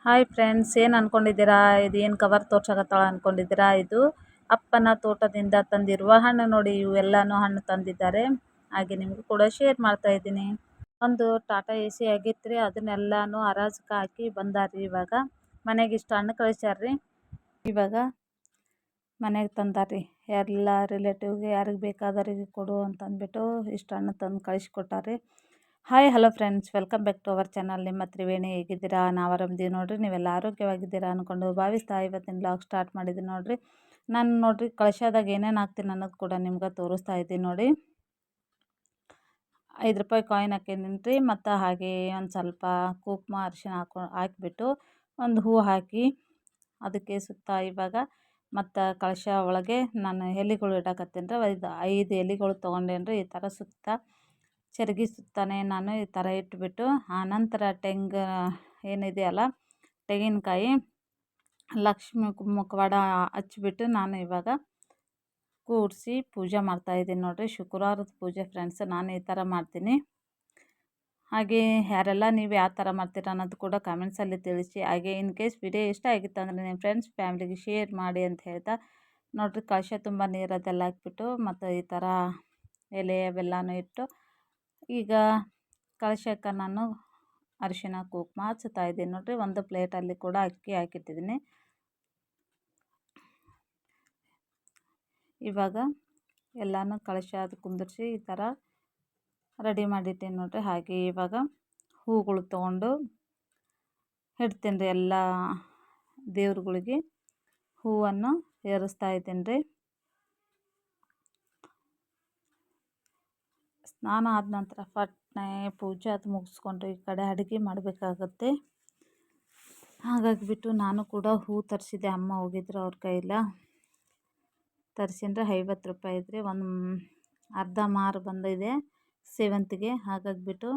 Hi friends, ಏನು ಅಂದ್ಕೊಂಡಿದ್ದೀರಾ? ಇದು ಏನು ಕವರ್ ತೋರ್ಸಕತ್ತಾಳ ಅಂದ್ಕೊಂಡಿದ್ದೀರಾ? ಇದು ಅಪ್ಪನ ತೋಟದಿಂದ ತಂದಿರುವ ಹಣ್ಣು ನೋಡಿ. ಇವೆಲ್ಲನೂ ಹಣ್ಣು ತಂದಿದ್ದಾರೆ. ಹಾಗೆ ನಿಮಗೂ ಕೂಡ ಶೇರ್ ಮಾಡ್ತಾ ಇದ್ದೀನಿ. ಒಂದು ಟಾಟಾ ಎ ಸಿ ಆಗಿತ್ತು, ಅದನ್ನೆಲ್ಲನೂ ಹರಾಜಕ್ಕೆ ಹಾಕಿ ಬಂದಾರ್ರಿ. ಇವಾಗ ಮನೆಗೆ ಇಷ್ಟು ಹಣ್ಣು ಕಳಿಸ್ಯಾರ್ರಿ. ಇವಾಗ ಮನೆಗೆ ತಂದಾರ್ರಿ. ಎಲ್ಲ ರಿಲೇಟಿವ್ಗೆ ಯಾರಿಗೆ ಬೇಕಾದವರಿಗೆ ಕೊಡು ಅಂತಂದ್ಬಿಟ್ಟು ಇಷ್ಟು ಹಣ್ಣು ತಂದು ಕಳಿಸ್ಕೊಟ್ಟಾರ್ರಿ. Hi hello friends, welcome back to our channel. ನಿಮ್ಮ ತ್ರಿವೇಣಿ. ಹೇಗಿದ್ದೀರಾ? ನಾವು ಆರಾಮದೀವಿ ನೋಡಿರಿ. ನೀವೆಲ್ಲ ಆರೋಗ್ಯವಾಗಿದ್ದೀರಾ ಅಂದ್ಕೊಂಡು ಭಾವಿಸ್ತಾ ಇವತ್ತಿನ ಬ್ಲಾಗ್ ಸ್ಟಾರ್ಟ್ ಮಾಡಿದ್ದೀನಿ ನೋಡಿರಿ. ನಾನು ನೋಡಿರಿ ಕಳಶದಾಗ ಏನೇನು ಹಾಕ್ತೀನಿ ಅನ್ನೋದು ಕೂಡ ನಿಮ್ಗೆ ತೋರಿಸ್ತಾ ಇದ್ದೀನಿ ನೋಡಿ. 5 ರೂಪಾಯಿ ಕಾಯಿನ್ ಹಾಕಿದ್ದೀನಿ ರೀ. ಮತ್ತು ಹಾಗೆ ಒಂದು ಸ್ವಲ್ಪ ಕುಂಕುಮ ಅರಿಶಿನ ಹಾಕಿಬಿಟ್ಟು ಒಂದು ಹೂ ಹಾಕಿ ಅದಕ್ಕೆ ಸುತ್ತ ಇವಾಗ ಮತ್ತು ಕಳಶ ಒಳಗೆ ನಾನು ಎಲೆಗಳು ಇಡಕತ್ತೀನಿ ರೀ. 5 ಎಲೆಗಳು ತೊಗೊಂಡೇನಿ ರೀ. ಈ ಥರ ಸುತ್ತ ಚರಗಿ ಸುತ್ತಾನೆ ನಾನು ಈ ಥರ ಇಟ್ಬಿಟ್ಟು ಆನಂತರ ಏನಿದೆಯಲ್ಲ ತೆಂಗಿನಕಾಯಿ ಲಕ್ಷ್ಮಿ ಮುಖವಾಡ ಹಚ್ಬಿಟ್ಟು ನಾನು ಇವಾಗ ಕೂಡಿಸಿ ಪೂಜೆ ಮಾಡ್ತಾಯಿದ್ದೀನಿ ನೋಡಿರಿ. ಶುಕ್ರವಾರದ ಪೂಜೆ ಫ್ರೆಂಡ್ಸ್, ನಾನು ಈ ಥರ ಮಾಡ್ತೀನಿ. ಹಾಗೆ ಯಾರೆಲ್ಲ ನೀವು ಯಾವ ಥರ ಮಾಡ್ತೀರ ಅನ್ನೋದು ಕೂಡ ಕಮೆಂಟ್ಸಲ್ಲಿ ತಿಳಿಸಿ. ಹಾಗೆ ಇನ್ ಕೇಸ್ ವಿಡಿಯೋ ಇಷ್ಟ ಆಗಿತ್ತು ಅಂದರೆ ನಿಮ್ಮ ಫ್ರೆಂಡ್ಸ್ ಫ್ಯಾಮಿಲಿಗೆ ಶೇರ್ ಮಾಡಿ ಅಂತ ಹೇಳ್ತಾ ನೋಡಿರಿ, ಕಳಶ ತುಂಬ ನೀರದೆಲ್ಲ ಹಾಕ್ಬಿಟ್ಟು ಮತ್ತು ಈ ಥರ ಎಲೆ ಅವೆಲ್ಲನೂ ಇಟ್ಟು ಈಗ ಕಳಶಕ್ಕೆ ನಾನು ಅರಿಶಿನ ಕುಂಕುಮ ಹಚ್ತಾ ಇದ್ದೀನಿ ನೋಡಿರಿ. ಒಂದು ಪ್ಲೇಟಲ್ಲಿ ಕೂಡ ಅಕ್ಕಿ ಹಾಕಿಟ್ಟಿದ್ದೀನಿ. ಇವಾಗ ಎಲ್ಲನೂ ಕಳಶ ಅದು ಕುಂದಿರಿಸಿ ಈ ಥರ ರೆಡಿ ಮಾಡಿಟ್ಟೀನಿ ನೋಡಿರಿ. ಹಾಗೆ ಇವಾಗ ಹೂಗಳು ತೊಗೊಂಡು ಇಡ್ತೀನಿ ರೀ. ಎಲ್ಲ ದೇವ್ರುಗಳಿಗೆ ಹೂವನ್ನು ಏರಿಸ್ತಾ ಇದ್ದೀನಿ ರೀ. ಸ್ನಾನ ಆದ ನಂತರ ಪಟ್ನೆ ಪೂಜೆ ಅದು ಮುಗಿಸ್ಕೊಂಡು ಈ ಕಡೆ ಅಡುಗೆ ಮಾಡಬೇಕಾಗತ್ತೆ. ಹಾಗಾಗಿಬಿಟ್ಟು ನಾನು ಕೂಡ ಹೂ ತರಿಸಿದೆ. ಅಮ್ಮ ಹೋಗಿದ್ರು ಅವ್ರ ಕೈಲ ತರಿಸಿದ್ರೆ 50 ರೂಪಾಯಿ ಇದ್ರಿ. ಒಂದು ಅರ್ಧ ಮಾರು ಬಂದಿದೆ ಸೇವಂತಿಗೆ. ಹಾಗಾಗಿಬಿಟ್ಟು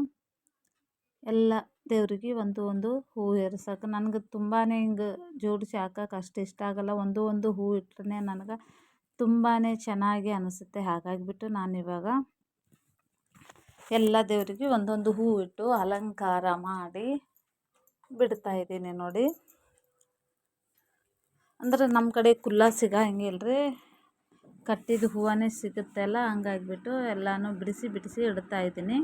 ಎಲ್ಲ ದೇವ್ರಿಗೆ ಒಂದು ಹೂ ಏರ್ಸೋಕೆ ನನಗೆ ತುಂಬಾ ಹಿಂಗೆ ಜೋಡಿಸಿ ಹಾಕೋಕೆ ಅಷ್ಟು ಇಷ್ಟ ಆಗೋಲ್ಲ. ಒಂದು ಹೂ ಇಟ್ಟರೆ ನನಗೆ ತುಂಬಾ ಚೆನ್ನಾಗಿ ಅನಿಸುತ್ತೆ. ಹಾಗಾಗಿಬಿಟ್ಟು ನಾನಿವಾಗ ಎಲ್ಲ ದೇವರಿಗೆ ಒಂದೊಂದು ಹೂ ಇಟ್ಟು ಅಲಂಕಾರ ಮಾಡಿ ಬಿಡ್ತಾಯಿದ್ದೀನಿ ನೋಡಿ. ಅಂದ್ರೆ ನಮ್ಮ ಕಡೆ ಕುಲ್ಲ ಸಿಗಂಗಿಲ್ಲ, ಕಟ್ಟಿದ ಹೂವೇ ಸಿಗುತ್ತೆ ಅಲ್ಲ. ಹಂಗಾಗಿಬಿಟ್ಟು ಎಲ್ಲನೂ ಬಿಡಿಸಿ ಇಡ್ತಾಯಿದ್ದೀನಿ.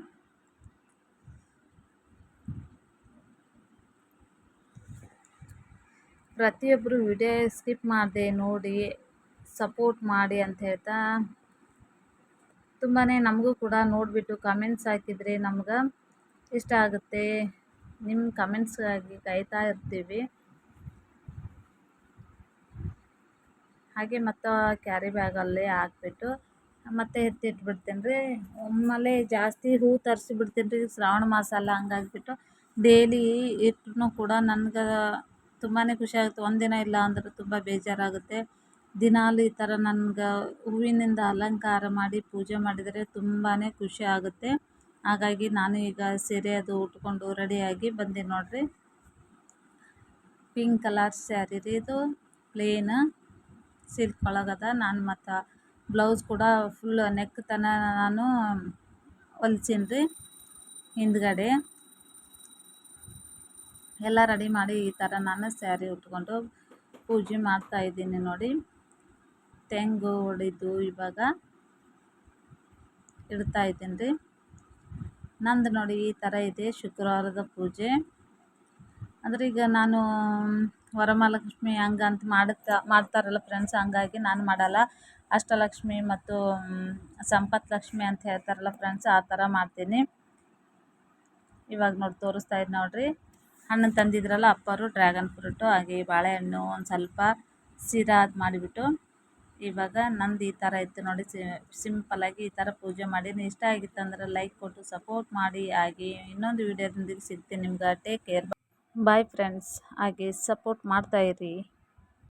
ಪ್ರತಿಯೊಬ್ಬರು ವಿಡಿಯೋ ಸ್ಕಿಪ್ ಮಾಡದೆ ನೋಡಿ ಸಪೋರ್ಟ್ ಮಾಡಿ ಅಂತ ಹೇಳ್ತಾ ತುಂಬಾ ನಮಗೂ ಕೂಡ ನೋಡಿಬಿಟ್ಟು ಕಮೆಂಟ್ಸ್ ಹಾಕಿದರೆ ನಮ್ಗೆ ಇಷ್ಟ ಆಗುತ್ತೆ. ನಿಮ್ಮ ಕಮೆಂಟ್ಸ್ಗಾಗಿ ಕಾಯ್ತಾ ಇರ್ತೀವಿ. ಹಾಗೆ ಮತ್ತು ಕ್ಯಾರಿ ಬ್ಯಾಗಲ್ಲೇ ಹಾಕ್ಬಿಟ್ಟು ಮತ್ತೆ ಎತ್ತಿಟ್ಬಿಡ್ತೀನಿ ರೀ. ಒಮ್ಮೆಲೆ ಜಾಸ್ತಿ ಹೂ ತರಿಸಿ ಬಿಡ್ತೀನಿ ರೀ. ಶ್ರಾವಣ ಮಾಸ ಅಲ್ಲ, ಹಂಗಾಗಿಬಿಟ್ಟು ಡೈಲಿ ಇಟ್ಟರೂ ಕೂಡ ನನಗೆ ತುಂಬಾ ಖುಷಿ ಆಗುತ್ತೆ. ಒಂದಿನ ಇಲ್ಲ ಅಂದ್ರೆ ತುಂಬ ಬೇಜಾರಾಗುತ್ತೆ. ದಿನಾಲು ಈ ಥರ ನನಗೆ ಹೂವಿನಿಂದ ಅಲಂಕಾರ ಮಾಡಿ ಪೂಜೆ ಮಾಡಿದರೆ ತುಂಬಾ ಖುಷಿ ಆಗುತ್ತೆ. ಹಾಗಾಗಿ ನಾನು ಈಗ ಸೀರೆ ಅದು ಉಟ್ಕೊಂಡು ರೆಡಿಯಾಗಿ ಬಂದೀನಿ ನೋಡಿರಿ. ಪಿಂಕ್ ಕಲರ್ ಸ್ಯಾರಿ ರೀ ಇದು, ಪ್ಲೇನ್ ಸಿಲ್ಕ್ ಒಳಗದ. ನಾನು ಮತ್ತು ಬ್ಲೌಸ್ ಕೂಡ ಫುಲ್ ನೆಕ್ ತನ ನಾನು ಹೊಲ್ಸೀನಿ ರೀ. ಹಿಂದ್ಗಡೆ ಎಲ್ಲ ರೆಡಿ ಮಾಡಿ ಈ ಥರ ನಾನು ಸ್ಯಾರಿ ಉಟ್ಕೊಂಡು ಪೂಜೆ ಮಾಡ್ತಾಯಿದ್ದೀನಿ ನೋಡಿ. ತೆಂಗು ಹೊಡೆದು ಇವಾಗ ಇಡ್ತಾಯಿದ್ದೀನಿ ರೀ. ನಂದು ನೋಡಿ ಈ ಥರ ಇದೆ ಶುಕ್ರವಾರದ ಪೂಜೆ. ಅಂದರೆ ಈಗ ನಾನು ವರಮಹಾಲಕ್ಷ್ಮಿ ಹಂಗಂತ ಮಾಡ್ತಾರಲ್ಲ ಫ್ರೆಂಡ್ಸ್, ಹಂಗಾಗಿ ನಾನು ಮಾಡಲ್ಲ. ಅಷ್ಟಲಕ್ಷ್ಮಿ ಮತ್ತು ಸಂಪತ್ತು ಲಕ್ಷ್ಮಿ ಅಂತ ಹೇಳ್ತಾರಲ್ಲ ಫ್ರೆಂಡ್ಸ್, ಆ ಥರ ಮಾಡ್ತೀನಿ. ಇವಾಗ ನೋಡಿ ತೋರಿಸ್ತಾ ಇದ್ದು ನೋಡಿರಿ, ಹಣ್ಣು ತಂದಿದ್ರಲ್ಲ ಅಪ್ಪರು, ಡ್ರ್ಯಾಗನ್ ಫ್ರೂಟು ಹಾಗೆ ಬಾಳೆಹಣ್ಣು ಒಂದು ಸ್ವಲ್ಪ ಸಿರಾ ಅದು ಮಾಡಿಬಿಟ್ಟು ಇವಾಗ ನಂದು ಈ ಥರ ಇತ್ತು ನೋಡಿ. ಸಿಂಪಲ್ಲಾಗಿ ಈ ಥರ ಪೂಜೆ ಮಾಡೀನಿ. ಇಷ್ಟ ಆಗಿತ್ತು ಅಂದರೆ ಲೈಕ್ ಕೊಟ್ಟು ಸಪೋರ್ಟ್ ಮಾಡಿ. ಹಾಗೆ ಇನ್ನೊಂದು ವಿಡಿಯೋದೊಂದಿಗೆ ಸಿಗ್ತೀನಿ ನಿಮ್ಗೆ. Take care, bye friends. ಹಾಗೆ ಸಪೋರ್ಟ್ ಮಾಡ್ತಾಯಿರಿ.